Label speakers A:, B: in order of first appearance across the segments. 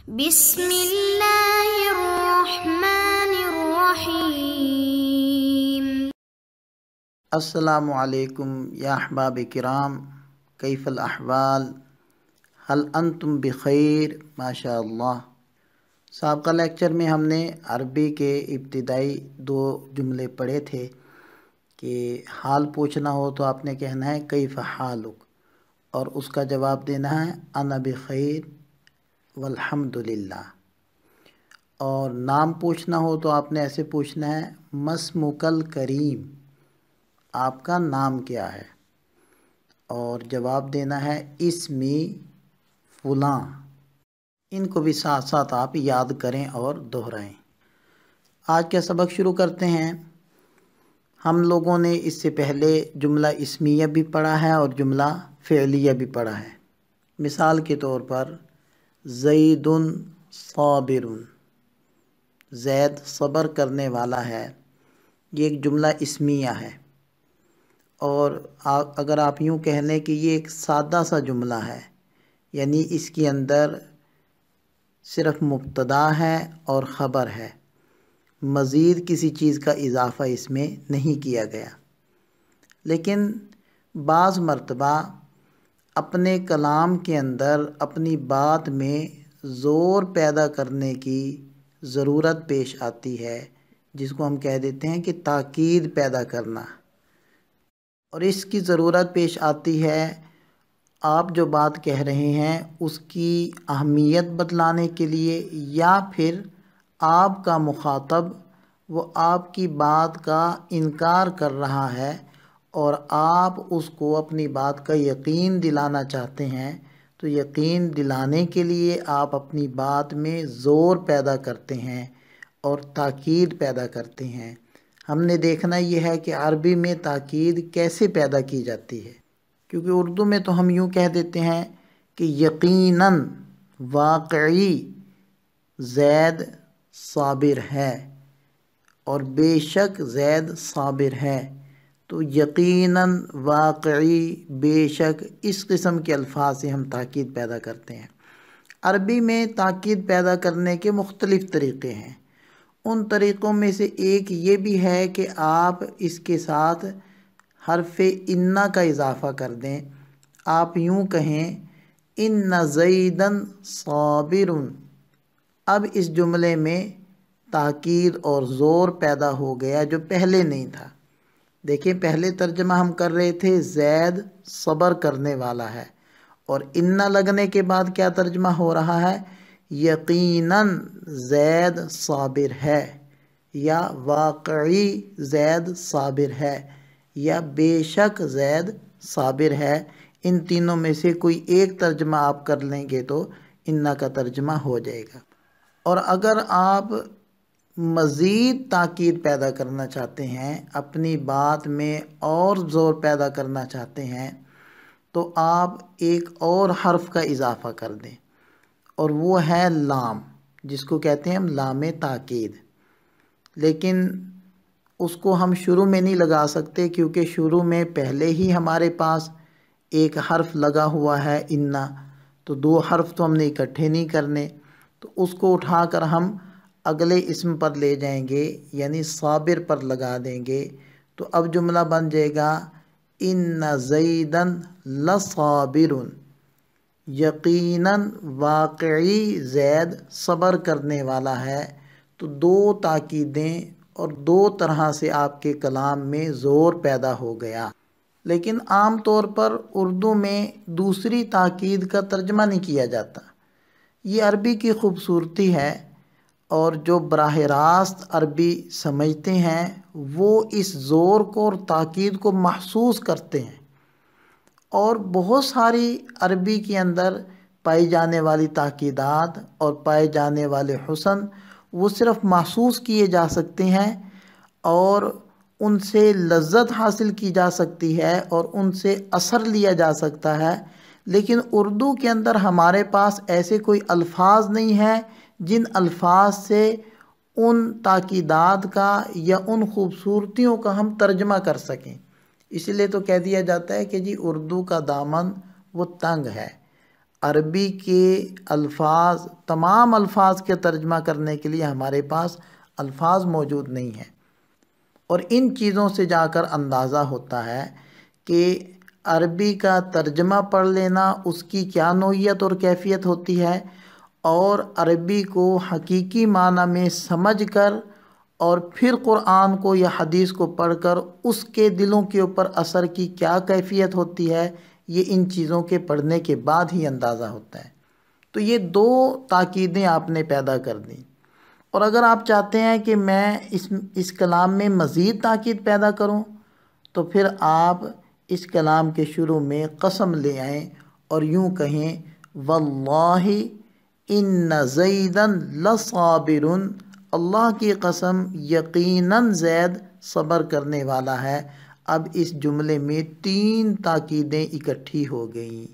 A: بسم اللہ الرحمن الرحیم۔
B: السلام علیکم یا احباب کرام، کیف الاحوال؟ هل انتم بخیر؟ ماشاء اللہ۔ سابقہ لیکچر میں ہم نے عربی کے ابتدائی 2 جملے پڑھے تھے کہ حال پوچھنا ہو تو آپ نے کہنا ہے کیف حالک، اور اس کا جواب دینا ہے انا بخیر والحمد للہ۔ اور نام پوچھنا ہو تو آپ نے ایسے پوچھنا ہے مسمک الکریم، آپ کا نام کیا ہے، اور جواب دینا ہے اسمی فلاں۔ ان کو بھی ساتھ ساتھ آپ یاد کریں اور دہرائیں۔ آج کا سبق شروع کرتے ہیں۔ ہم لوگوں نے اس سے پہلے جملہ اسمیہ بھی پڑھا ہے اور جملہ فعلیہ بھی پڑھا ہے۔ مثال کے طور پر زید صابر، زید صبر کرنے والا ہے، یہ ایک جملہ اسمیہ ہے۔ اور اگر آپ یوں کہہ لیں کہ یہ ایک سادہ سا جملہ ہے، یعنی اس کے اندر صرف مبتدا ہے اور خبر ہے، مزید کسی چیز کا اضافہ اس میں نہیں کیا گیا۔ لیکن بعض مرتبہ اپنے کلام کے اندر اپنی بات میں زور پیدا کرنے کی ضرورت پیش آتی ہے، جس کو ہم کہہ دیتے ہیں کہ تاکید پیدا کرنا، اور اس کی ضرورت پیش آتی ہے آپ جو بات کہہ رہے ہیں اس کی اہمیت بتلانے کے لیے، یا پھر آپ کا مخاطب وہ آپ کی بات کا انکار کر رہا ہے اور آپ اس کو اپنی بات کا یقین دلانا چاہتے ہیں، تو یقین دلانے کے لیے آپ اپنی بات میں زور پیدا کرتے ہیں اور تاکید پیدا کرتے ہیں۔ ہم نے دیکھنا یہ ہے کہ عربی میں تاکید کیسے پیدا کی جاتی ہے، کیونکہ اردو میں تو ہم یوں کہہ دیتے ہیں کہ یقیناً واقعی زید صابر ہے، اور بے شک زید صابر ہے۔ تو یقیناً، واقعی، بے شک، اس قسم کے الفاظ سے ہم تاکید پیدا کرتے ہیں۔ عربی میں تاکید پیدا کرنے کے مختلف طریقے ہیں۔ ان طریقوں میں سے ایک یہ بھی ہے کہ آپ اس کے ساتھ حرف انا کا اضافہ کر دیں۔ آپ یوں کہیں ان زیدن صابر۔ اب اس جملے میں تاکید اور زور پیدا ہو گیا جو پہلے نہیں تھا۔ دیکھیں، پہلے ترجمہ ہم کر رہے تھے زید صبر کرنے والا ہے، اور انا لگنے کے بعد کیا ترجمہ ہو رہا ہے؟ یقیناً زید صابر ہے، یا واقعی زید صابر ہے، یا بے شک زید صابر ہے۔ ان تینوں میں سے کوئی ایک ترجمہ آپ کر لیں گے تو انا کا ترجمہ ہو جائے گا۔ اور اگر آپ مزید تاکید پیدا کرنا چاہتے ہیں، اپنی بات میں اور زور پیدا کرنا چاہتے ہیں، تو آپ ایک اور حرف کا اضافہ کر دیں، اور وہ ہے لام، جس کو کہتے ہیں ہم لام تاکید۔ لیکن اس کو ہم شروع میں نہیں لگا سکتے، کیونکہ شروع میں پہلے ہی ہمارے پاس ایک حرف لگا ہوا ہے انا، تو 2 حرف تو ہم نے اکٹھے نہیں کرنے، تو اس کو اٹھا کر ہم اگلے اسم پر لے جائیں گے، یعنی صابر پر لگا دیں گے، تو اب جملہ بن جائے گا ان زیدن لصابر، یقیناً واقعی زید صبر کرنے والا ہے۔ تو 2 تاکیدیں اور 2 طرح سے آپ کے کلام میں زور پیدا ہو گیا۔ لیکن عام طور پر اردو میں دوسری تاکید کا ترجمہ نہیں کیا جاتا۔ یہ عربی کی خوبصورتی ہے، اور جو براہ راست عربی سمجھتے ہیں وہ اس زور کو اور تاکید کو محسوس کرتے ہیں، اور بہت ساری عربی کے اندر پائی جانے والی تاکیدات اور پائے جانے والے حسن وہ صرف محسوس کیے جا سکتے ہیں، اور ان سے لذت حاصل کی جا سکتی ہے، اور ان سے اثر لیا جا سکتا ہے۔ لیکن اردو کے اندر ہمارے پاس ایسے کوئی الفاظ نہیں ہیں جن الفاظ سے ان تاکیدات کا یا ان خوبصورتیوں کا ہم ترجمہ کر سکیں۔ اس لیے تو کہہ دیا جاتا ہے کہ جی اردو کا دامن وہ تنگ ہے، عربی کے الفاظ، تمام الفاظ کے ترجمہ کرنے کے لیے ہمارے پاس الفاظ موجود نہیں ہیں، اور ان چیزوں سے جا کر اندازہ ہوتا ہے کہ عربی کا ترجمہ پڑھ لینا اس کی کیا نوعیت اور کیفیت ہوتی ہے، اور عربی کو حقیقی معنی میں سمجھ کر اور پھر قرآن کو یا حدیث کو پڑھ کر اس کے دلوں کے اوپر اثر کی کیا کیفیت ہوتی ہے، یہ ان چیزوں کے پڑھنے کے بعد ہی اندازہ ہوتا ہے۔ تو یہ دو تاکیدیں آپ نے پیدا کر دیں، اور اگر آپ چاہتے ہیں کہ میں اس کلام میں مزید تاکید پیدا کروں تو پھر آپ اس کلام کے شروع میں قسم لے آئیں اور یوں کہیں واللہ ان زیدن لصابر، اللہ کی قسم یقیناً زید صبر کرنے والا ہے۔ اب اس جملے میں 3 تاکیدیں اکٹھی ہو گئیں۔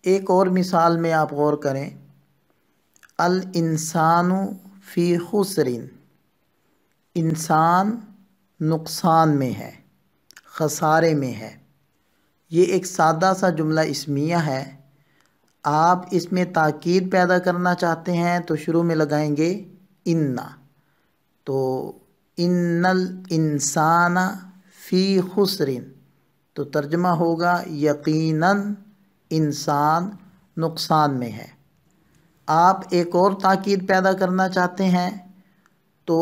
B: ایک اور مثال میں آپ غور کریں، الانسان فی خسر، انسان نقصان میں ہے، خسارے میں ہے۔ یہ ایک سادہ سا جملہ اسمیہ ہے، آپ اس میں تاکید پیدا کرنا چاہتے ہیں تو شروع میں لگائیں گے ان، تو ان الانسان فی خسر، تو ترجمہ ہوگا یقیناً انسان نقصان میں ہے۔ آپ ایک اور تاکید پیدا کرنا چاہتے ہیں تو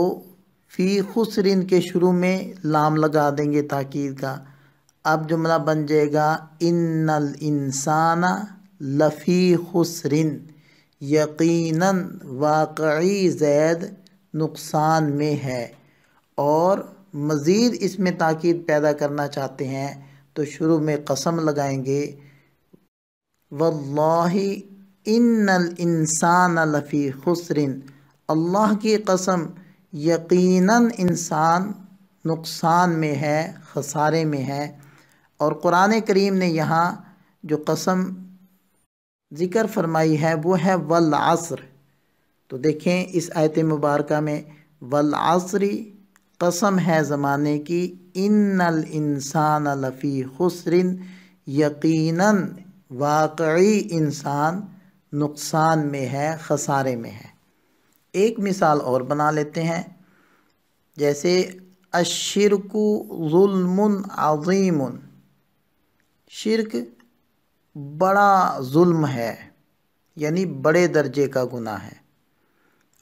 B: فی خسرن کے شروع میں لام لگا دیں گے تاکید کا، اب جملہ بن جائے گا ان الانسان لفی خسرن، یقیناً واقعی زید نقصان میں ہے۔ اور مزید اس میں تاکید پیدا کرنا چاہتے ہیں تو شروع میں قسم لگائیں گے واللہ ان الانسان لفی خسر، اللہ کی قسم یقیناً انسان نقصان میں ہے، خسارے میں ہے۔ اور قرآن کریم نے یہاں جو قسم ذکر فرمائی ہے وہ ہے والعصر، تو دیکھیں اس آیت مبارکہ میں والعصر قسم ہے زمانے کی، ان الانسان لفی خسر، یقیناً واقعی انسان نقصان میں ہے، خسارے میں ہے۔ ایک مثال اور بنا لیتے ہیں، جیسے الشرک ظلم عظیم، شرک بڑا ظلم ہے، یعنی بڑے درجے کا گناہ ہے۔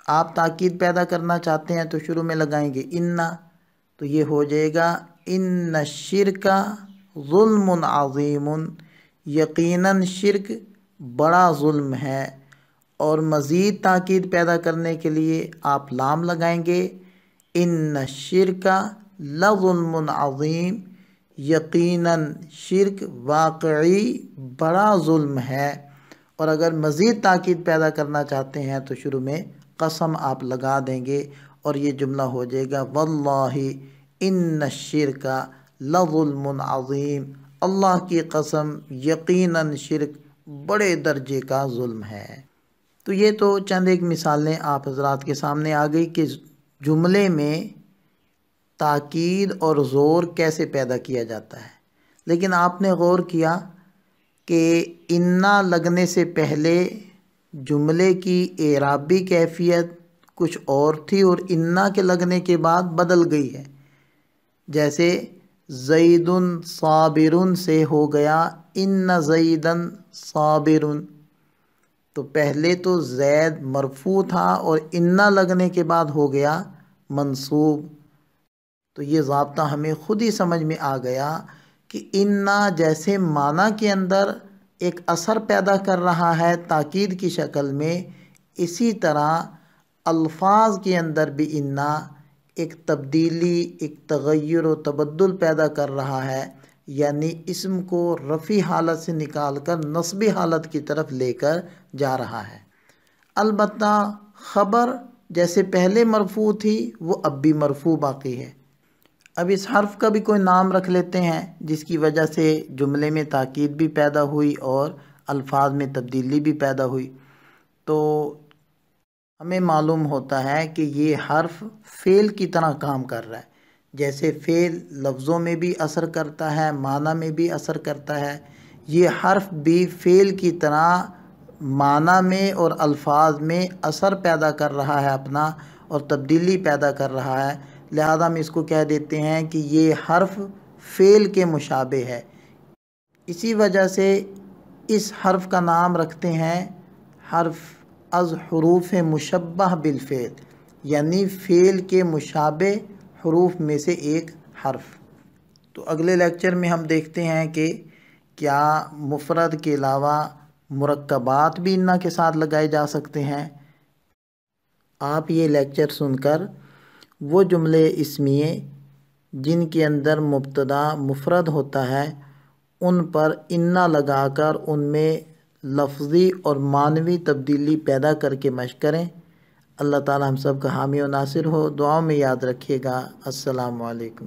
B: آپ تاکید پیدا کرنا چاہتے ہیں تو شروع میں لگائیں گے ان، تو یہ ہو جائے گا ان الشرک ظلم عظیم، یقیناً شرک بڑا ظلم ہے۔ اور مزید تاکید پیدا کرنے کے لیے آپ لام لگائیں گے ان الشرک لظلم عظیم، یقیناً شرک واقعی بڑا ظلم ہے۔ اور اگر مزید تاکید پیدا کرنا چاہتے ہیں تو شروع میں قسم آپ لگا دیں گے اور یہ جملہ ہو جائے گا واللہ ان الشرک لظلم عظیم، اللہ کی قسم یقیناً شرک بڑے درجے کا ظلم ہے۔ تو یہ تو چند ایک مثالیں آپ حضرات کے سامنے آ گئی کہ جملے میں تاکید اور زور کیسے پیدا کیا جاتا ہے، لیکن آپ نے غور کیا کہ انا لگنے سے پہلے جملے کی اعرابی کیفیت کچھ اور تھی اور انا کے لگنے کے بعد بدل گئی ہے۔ جیسے زید صابر سے ہو گیا ان زیدن صابر، تو پہلے تو زید مرفوع تھا اور انا لگنے کے بعد ہو گیا منصوب۔ تو یہ ضابطہ ہمیں خود ہی سمجھ میں آ گیا کہ انا جیسے معنی کے اندر ایک اثر پیدا کر رہا ہے تاکید کی شکل میں، اسی طرح الفاظ کے اندر بھی انا ایک تبدیلی، ایک تغیر و تبدل پیدا کر رہا ہے، یعنی اسم کو رفع حالت سے نکال کر نصبی حالت کی طرف لے کر جا رہا ہے۔ البتہ خبر جیسے پہلے مرفوع تھی وہ اب بھی مرفوع باقی ہے۔ اب اس حرف کا بھی کوئی نام رکھ لیتے ہیں جس کی وجہ سے جملے میں تاکید بھی پیدا ہوئی اور الفاظ میں تبدیلی بھی پیدا ہوئی۔ تو ہمیں معلوم ہوتا ہے کہ یہ حرف فعل کی طرح کام کر رہا ہے، جیسے فعل لفظوں میں بھی اثر کرتا ہے، معنی میں بھی اثر کرتا ہے، یہ حرف بھی فعل کی طرح معنی میں اور الفاظ میں اثر پیدا کر رہا ہے اپنا، اور تبدیلی پیدا کر رہا ہے، لہذا ہم اس کو کہہ دیتے ہیں کہ یہ حرف فعل کے مشابہ ہے۔ اسی وجہ سے اس حرف کا نام رکھتے ہیں حرف از حروف مشبہ بالفعل، یعنی فعل کے مشابہ حروف میں سے ایک حرف۔ تو اگلے لیکچر میں ہم دیکھتے ہیں کہ کیا مفرد کے علاوہ مرکبات بھی انّا کے ساتھ لگائے جا سکتے ہیں۔ آپ یہ لیکچر سن کر وہ جملے اسمیے جن کے اندر مبتدا مفرد ہوتا ہے ان پر انّا لگا کر ان میں لفظی اور معنوی تبدیلی پیدا کر کے مشق کریں۔ اللہ تعالی ہم سب کا حامی و ناصر ہو، دعاؤں میں یاد رکھیے گا۔ السلام علیکم۔